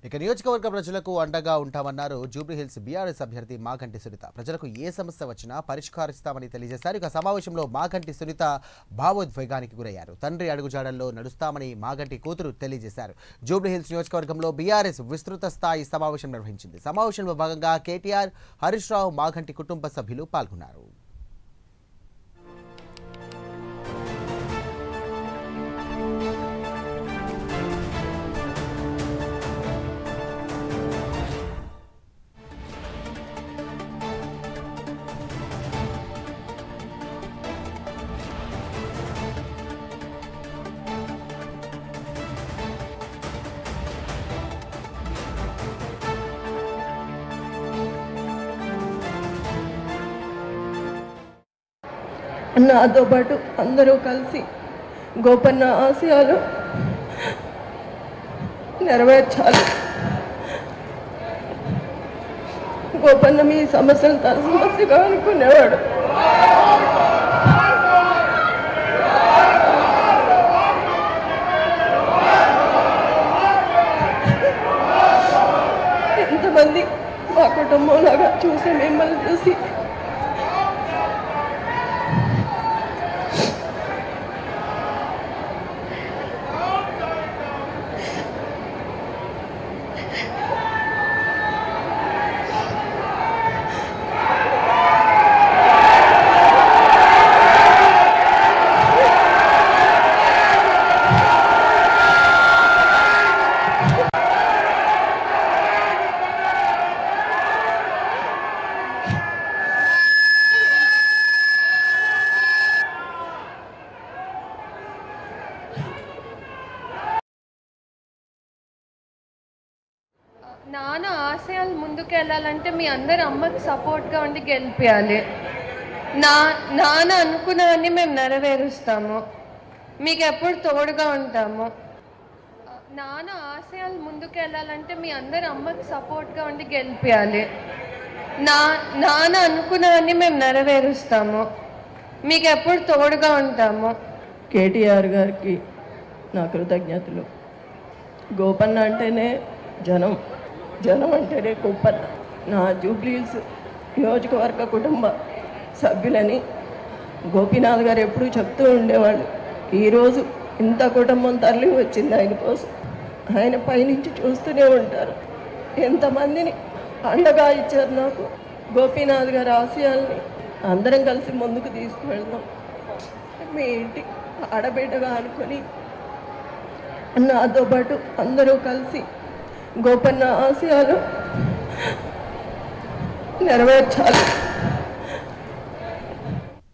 ఇక నియోజకవర్గ ప్రజలకు అండగా ఉంటామన్నారు జూబ్లీహిల్స్ బీఆర్ఎస్ అభ్యర్థి మాగంటి సునీత. ప్రజలకు ఏ సమస్య వచ్చినా పరిష్కరిస్తామని తెలియజేశారు. ఇక సమావేశంలో మాగంటి సునీత భావోద్వేగానికి గురయ్యారు. తండ్రి అడుగుజాడల్లో నడుస్తామని మాగంటి కూతురు తెలియజేశారు. జూబ్లీహిల్స్ నియోజకవర్గంలో బీఆర్ఎస్ విస్తృత స్థాయి సమావేశం నిర్వహించింది. సమావేశంలో భాగంగా కేటీఆర్, హరీష్ రావు, మాగంటి కుటుంబ సభ్యులు పాల్గొన్నారు. నాతో పాటు అందరూ కలిసి గోపన్న ఆశయాలు నెరవేర్చాలి. గోపన్న మీ సమస్యలు తన సమస్యగా అనుకునేవాడు. ఎంతమంది మా కుటుంబంలాగా చూసి మిమ్మల్ని చూసి నాన్న ఆశయాలు ముందుకు వెళ్ళాలంటే మీ అందరు అమ్మకి సపోర్ట్గా ఉండి గెలిపించాలి. నాన్న అనుకున్నవన్నీ మేము నెరవేరుస్తాము, మీకు ఎప్పుడు తోడుగా ఉంటాము. నాన్న ఆశయాలు ముందుకు వెళ్ళాలంటే మీ అందరు అమ్మకి సపోర్ట్గా ఉండి గెలిపించాలి. నాన్న అనుకున్నవన్నీ మేము నెరవేరుస్తాము, మీకు ఎప్పుడు తోడుగా ఉంటాము. కేటీఆర్ గారికి నా కృతజ్ఞతలు. గోపన్న అంటేనే జనం, జనం అంటేనే గోపన్న. నా జూబ్లీహిల్స్ నియోజకవర్గ కుటుంబ సభ్యులని గోపీనాథ్ గారు ఎప్పుడూ చెప్తూ ఉండేవాళ్ళు. ఈరోజు ఇంత కుటుంబం తరలి వచ్చింది ఆయన కోసం. ఆయన పైనుంచి చూస్తూనే ఉంటారు. ఎంతమందిని అండగా ఇచ్చారు నాకు. గోపీనాథ్ గారి ఆశయాల్ని అందరం కలిసి ముందుకు తీసుకువెళ్దాం. మీ ఇంటి ఆడబిడ్డగా అనుకొని నాతో పాటు అందరూ కలిసి గోపన్న ఆశయాలు నెరవేర్చాలి.